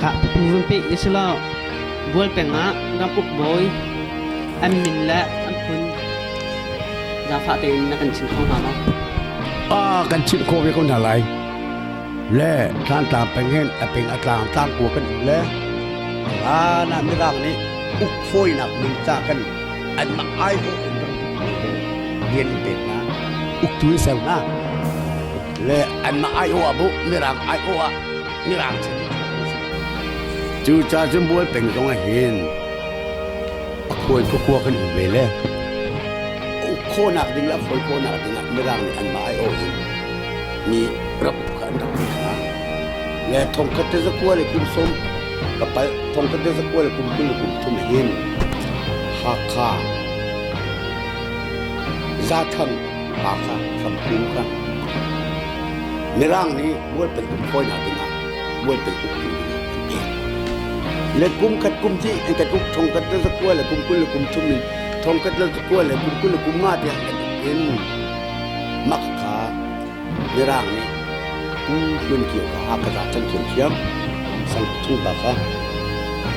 ka puvun pe isla bol penga rapuk boy an min la an pun da fa te na kan chin khong ha ma กันชิดโควิดคนอะไรเล่ท่านตามไปเงี้ยเป็นอาการตั้งกลัวกันอยู่แล้วนั่นไม่ร่างนี้อุกโฟยหนักมึงจ้ากันอันมาไอ้พวกเรียนเป็นนะอุกตุยเซลนะเล่อันมาไอ้หัวบุไม่ร่างไอ้หัวไม่ร่างชนิดจูจ่าจมบวยเป็นตรงเห็นควรก็กลัวกันอยู่เลยโคหนักดึงแล้วโคหนักดึงไม่ร่างอันมาไอโอมีระบบการทำงานและทงคัดจะกลัวเลยคุณสมกับไปทงคัดจะกลัวเลยคุณคุณคุณทุ่มเห็นฮักข้าซาทังฮักข้าสัมผัสกันในร่างนี้บวยเป็นกุมโคหนักดึงบวยเป็นกุมเองและกุมคัดกุมที่ไอ้กัดกุมทงคัดจะกลัวเลยกุมคุณกุมทุ่มทงกัดแล้วจะกลัวเลยคุณกุมมาเดียกันเป็นมักขาในร่างนี้กูเรื่องเกี่ยวกับอากาศชั้นเขียวสังทุ่งบากะ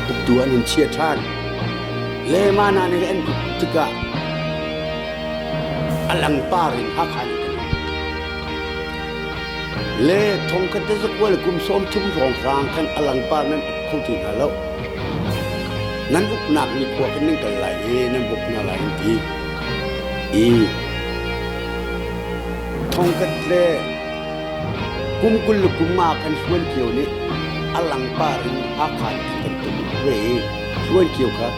ตุกตัวนึงเชี่ยชาญเลมานาในเอ็นตุกะอลังปารินฮักขันเลทงกัดจะกลัวเลยกุมส้มชุ่มรองรางกันอลังปานั้นคงถึงแล้วนั้นบุกหนักมีขวกันนึงกันไหลนั้นบุกน่าไหลทีทองกันเล่กุมกุลกุมมากันชวนเกี่ยวนี้อลังปาริอาคารกันตุเวชวนเกี่ยวครับ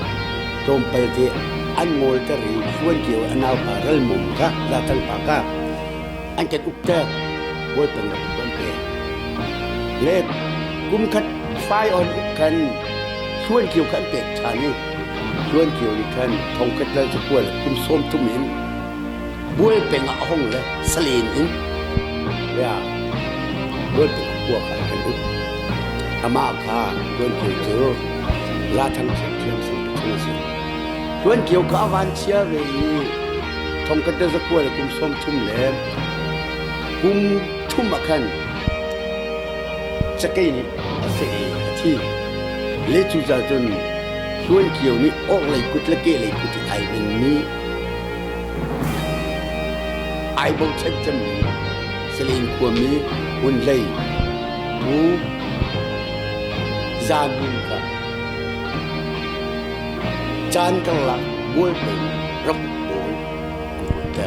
ตรงไปที่อันโมลตรีชวนเกี่ยวอันเอาปารัลมุมครับลาตังปากาอันเกิดอุกเตอร์ว่าเป็นระบบเปย์เล็กกุมขัดไฟอ่อนอุกกันชวนเกี่ยวกันเป็ดชานี่ชวนเกี่ยวนี่กันทองกันแล้วจะกลัวเลยกุมส้มทุ่มหินบุ้ยเป็นห้องเลยสลีนอินเนี่ยบุ้ยเป็นพวกกันดุอามาค่าบุ้ยเกี่ยวเจอลาทังเชียงสิบุ้ยเกี่ยวกับวันเชียวีทองกันจะกลัวเลยกุมส้มทุ่มเลยกุมทุ่มมาขันสกีนี่สกีที่เลจูจ่าจนชวนเกี่ยวนี่ออกเลยกุดละเกเลยกุดไอเป็นนี้ไอบอกฉันจะมีสลิงควมีอุ่นเลยบูจานินกะจานกันหลังบุ้ยเป็นรับโบยแต่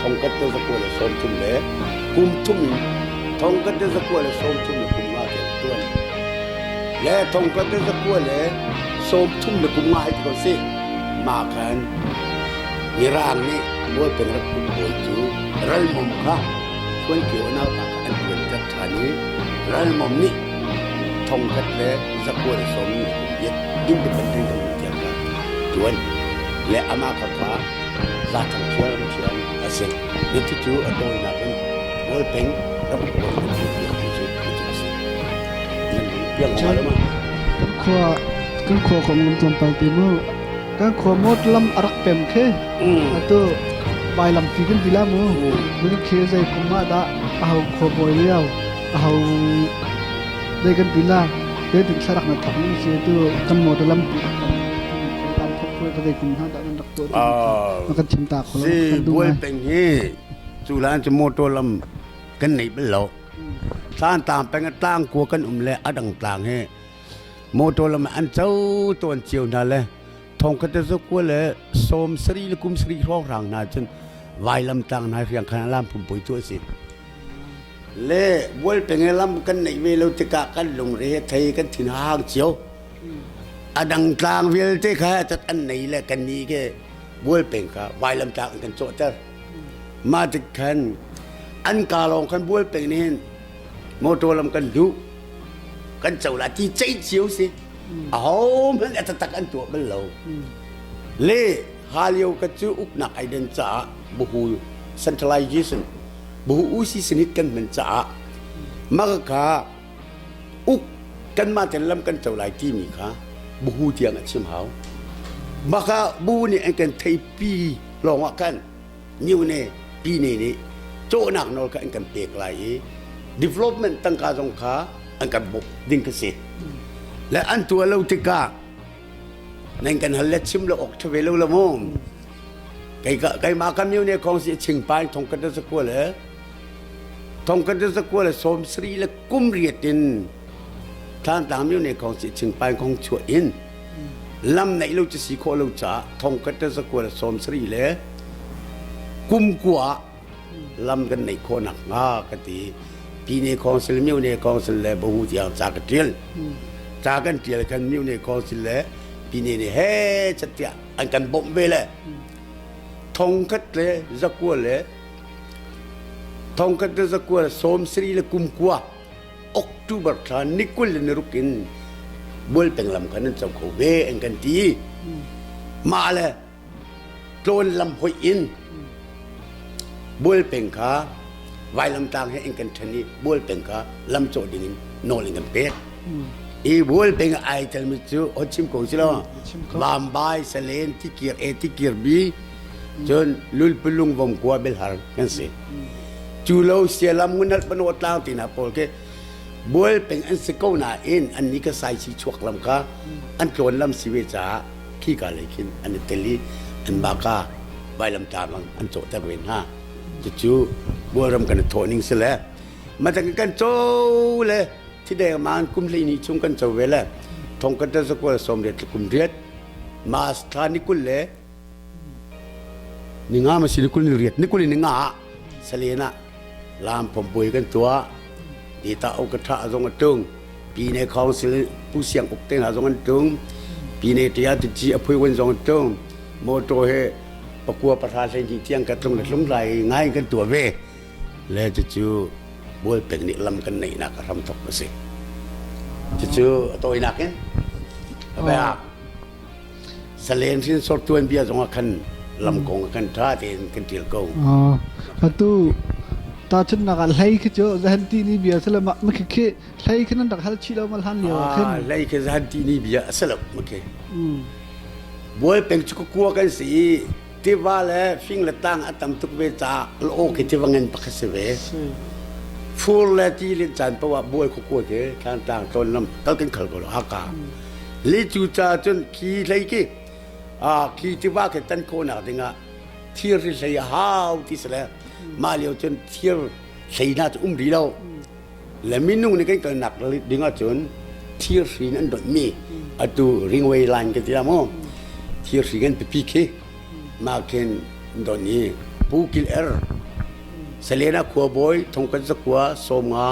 ทองกัดจะกลัวเลยส้มทุ่มเลยกุมทุ่มทองกัดจะกลัวเลยส้มทุ่มเลยกุมมาเกี่ยวตัวและทองกัดจะกลัวเลยส้มทุ่มเลยกุมมาให้ตัวสิมากันในร่างนี้บุ้ยเป็นรับโบยจูรัลมุมค่ะชวนเกี่ยวน่าปากอันเป็นจัดฐานี้รัลมุมนี้ทองกัดเลยจะกลัวเลยส้มนี่ยึดยิ่งเป็นเรื่องเกี่ยวกับจวนและอามาค่ะลาทังเชียงอาเซียนนี่ที่จูอันโดยนักเป็นบุ้ยเป็นรับโบยจูนั่นเรื่องของเรากันครัวของลำจำปาติมูกันครัวมดลำอารักเป็มเคatau by lam fikin bila mo mun kheze kuma da aw khoboy liao aw de kan bila de tin sarak na thak ni se tu kan mo to lam tam khoi ka de kum ha da nan dak to kan chimta kholo si buai peng hi chu lan chu mo to lam kan nei bel lo san tam peng tang ko kan le adang tang he mo to lam an chau ton chiu na leทองก็จะกลัวเลยสมสรีลกุมสรีร้องรังนาจนวายลำตังนายเพียงขนาดลำผมปุยตัวสิเล่บวลเป็นไงลำกันในเวลาที่กะกันลงเรือไทยกันถิ่นห้างเจียวอดังกลางเวลาที่ข้าจะอันไหนแหละกันนี้แกบวลเป็นข้าวายลำตังกันโจทย์มาจากขันอันกาลองกันบวลเป็นนี่โมโตลำกันดูกันเจ้าละที่ใจเจียวสิมันอาจจะตักอันตัวมันเราเล่ฮาเลียวกระจูอุกหนักไอเดนจ่าบุหู centralization บุหูอุซิสนิทกันเหมือนจ่ามากกะอุกกันมาแต่ลำกันเจ้าหลายที่มีค่ะบุหูเทียงอันชิมหาวมากกะบุนี่อันกันไทยปีลองว่ากันนิวเน่ปีนี่โจหนักนอลกันเปกไหล development ตั้งการสงขาอันกันบกดิ้งเกษตร และอันตัวเราติกานั่นกันฮัลเลชิมเราออกทเวลละมงไกมาคำนี้เนี่ยของสิชิงไปทงกันตะกัวเลยทงกันตะกัวเลยสมศรีและกุมเรียดินท่านตามอยู่ในของสิชิงไปของชัวอินลำไหนเราจะสีโคเราจะทงกันตะกัวเลยสมศรีเลยกุมกัวลำกันในโคนักงากติปีนี้ของสิลมิวเนี่ยของสิลเลยบ่ฮู้จักจากกันเดียลจากกันเดียลกันมิวเนี่ยของสิลเลยปีนี้เนี่ยเฮ้จัดเตียอันกันบ่มเวเลยทงคัดเลยจักวัวเลยทงคัดจักวัวสมศรีเลยกุมกัวออกตุเบอร์ทานนิคุลเลยนรุกินบุลเป็นลำกันนั่นจะเขาเวอันกันทีมาเลยโจนลำหอยอินบุลเป็นขาไว้ลำต่างให้เองกันชนิบุลเป็นขาลำโจดินโนลิงกันเป็ดอีบุลเป็นไอเทลมิจูอชิมโกสิล่ะบามบายเสเลนที่เกียร์เอที่เกียร์บีจนลุลปลุงวงกัวเบลฮาร์กันสิจูโลเสียลำมุนัดปนวดลาวตินาโปลเกบุลเป็นอันสกาวนาอินอันนี้ก็ใส่ชีชวกลำกาอันโจนลำสิเวจ่าขี้กาเลยคินอันนี้เตลีอันบากาไว้ลำตามอันโจแต่เป็นห้าจู่บัวรำกันโถนิ่งเสียแล้วมาจากกันโจเลยที่ได้มาคุมเลยนี่ชุ่มกันโจเวลทงกันจะสกุลสมเด็จคุมเรียดมาสถานิกุลเลยนิงามาสินิกุลเรียดนิกุลนิงาเสลียนะลามผมปุยกันตัวดีตาเอากระทะจงกระตึงปีในของสิผู้เสียงอุกเตงหาจงกระตึงปีในที่อาทิตย์อภัยวันจงกระตึงโมโตเฮประกวดประธานเส้นที่เที่ยงกระตรงหลุ่มไหลง่ายกันตัวเวแล้วจู่บัวเป็นนิลำกันในนักรำทกสิจู่ตัวนักเองไปอ่ะเสลียนสิ้นสดตัวเบียจงกันลำกงกันท่าเต็นกันเที่ยวกงitu tacun nak lay kejo zahanti ni biasa lah mak ke lay kena nak hal cila malhan dia kan lay ke zahanti ni biasa lah makบัวเป็นชุกกัวกันสิที่ว่าแล้วฟิงละตั้งอัตมทุกเวจาโอเคที่ว่าเงินปักเสวฟูลและที่เรียนจันเพราะว่าบัวกัวเถอะทางต่างตนน้ำก็กันขัดกันอากาลิจูจ่าจนขี้ไรกี้ขี้ที่ว่ากันตันโคนักดึงเที่ยวที่ใส่ฮาวที่สุดแล้วมาเลี้ยวจนเที่ยวใส่น่าจะดีแล้วและมินุ่งนี่กันหนักเลยดึงจนเที่ยวสีนั้นโดนมีตัวริงเวลานกันที่ละมั้งเที่ยวสีกันไปพีเคมาเคนโดนนี้ปูกิลเอร์เสลียนะขัวบอยทงกันสักขัวสมงา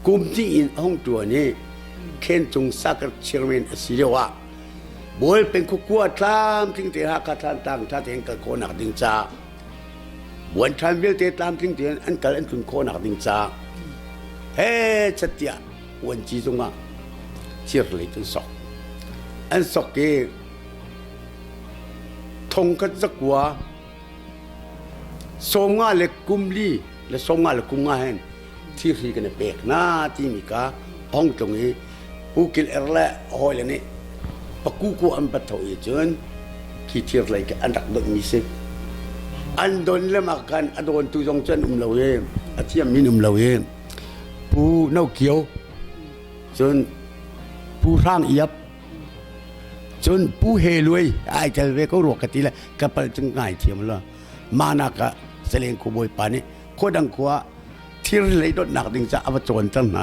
กุมที่อินห้องตัวนี้เคนจงสักเชอร์เมนสิเดียวว่าบอยเป็นขัวตามทิ้งเตะหักท่านต่างท่าเองกับโคนักดิงจ้าบวนทันเวลเตะตามทิ้งเตะอันกับอันคุณโคนักดิงจ้าเฮ้ชัดเจนวันจีจงอ่ะเชื่อเลยจนสอกอันสอกเกทงกันสักขัวสมงาเล็กกุมลีและสมงาเล็กกุมงาเห็นที่รีกันเปกหน้าที่มีกาห้องตรงนี้ผู้กินเอร์และหอยเลยนี่ปะกูกูอันปัตโตยจนคิดเชื่อเลยกันอันดักดมีสิอันโดนเล่มากันอันโดนตุจงจันเราเองอาเทียมมินเราเองผู้เน่าเขียวจนผู้ร่างเอียบจนผู้เฮรวยไอ้เจ้าเวก็รวกกันทีละกับปัจจุบันเทียมละมานักเสลียงขบวยปานี่โคดังขวาที่เลยโดนหนักดึงจะเอาไปโจรตั้งไหน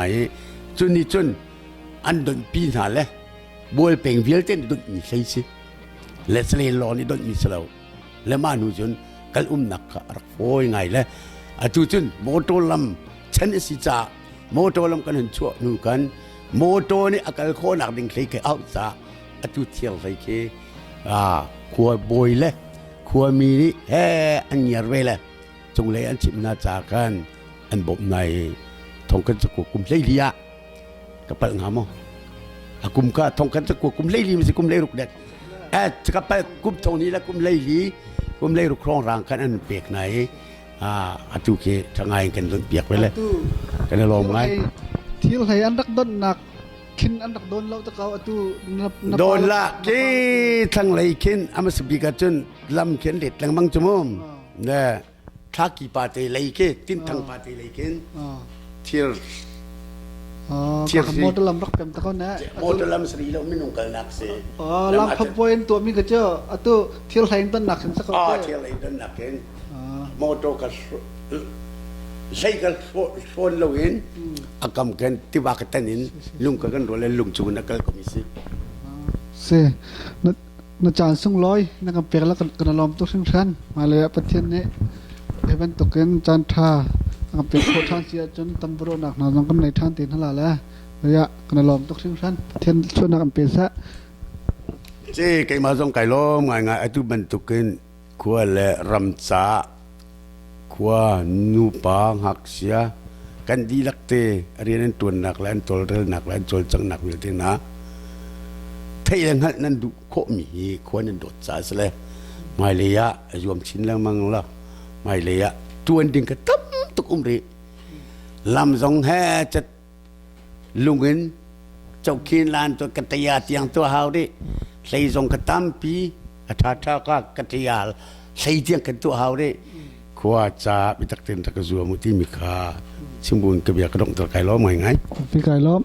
จนนี่จนอันโดนปีนหาเลยบวยเป่งเวียลเต้นโดนมีใช่สิและเสลียงรอนี่โดนมีสลาวและมาหนูจนกัลนักรักโอยไงเลยอาจุจนโมโตลัมฉันสิจ่าโมโตลัมกันเห็นชั่วนูกันโมโตนี่อาการโคหนักดึงใครแกเอาจ่าอาจุเที่ยวใครแกขวบวยเลยขวมีนี่เฮ้อันยาเวลจงเลยอันชิมนาจากกันอันบ่มในทองกันสกุลกุมเลยลียกับเปิงหามอกุมก็ทองกันสกุลกุมเลยลีมันสิกุมเลยรุกเด็ดจะกับไปกุมทองนี้แล้วกุมเลยลีกุมเลยรุกครองร่างกันอันเปียกไหนอาจุเคทางไงกันจนเปียกไปเลยกันลองไงที่เราให้อันดักดนหนักคินอันดักโดนเราตะเขาตู้โดนละกี่ทั้งเลยคินอามาสบิกาจนลำเขียนเด็ดลังมังจมูกเนี่ยถ้ากี่ปาเตเลยกี่ติ้นทั้งปาเตเลยกินที่ อ๋อ เทียบ ข สิ โมยตะลำรักเปมตะเขานะ motor lam sri lo minung kal nak se อ๋อลำพับวยตัวมีกระเจ้าอะตัวเที่ยวไทยต้นหนักสักคน ah thia lai dan nak ken อ๋อ motor ka sai ka phone lo in akam ken tiba ka tanin lung ka kan ro le lung chu na kal komisi เสนจานส่งร้อยนักเปียกแล้วกันลอมตุกซึ่งชั้นมาเลยประเทศนี้เอวันตกเกินจานท่านักเปียกโคทานเสียจนตำรวจหนักหนาต้องกำในท่านตีนทั้งหลายแล้วระยะกันลอมตุกซึ่งชั้นประเทศช่วยนักเปียกซะ je kai ma zong kai lo ngai ngai atu ban tu ken khua le ram cha khua nu pa hak sia kan di lak te rian tuan nak lan tol rel nak lan chol chang nak wil te na thei lang hat nan du kho mi hi khua nan dot cha sle mai le ya yom chin lang mang la mai le ya tuan ding ka tam tuk ri lam zong ha chat lungin chau khin lan to kataya tiang to hau di sei zong ka tam pi atha tha ka kataya sei tiang ka to hau di khwa cha bi tak ten tak zu mu ti mi kha chimbun ka bia ka dong tor kai lo mai ngai พี่ไก่ล้อม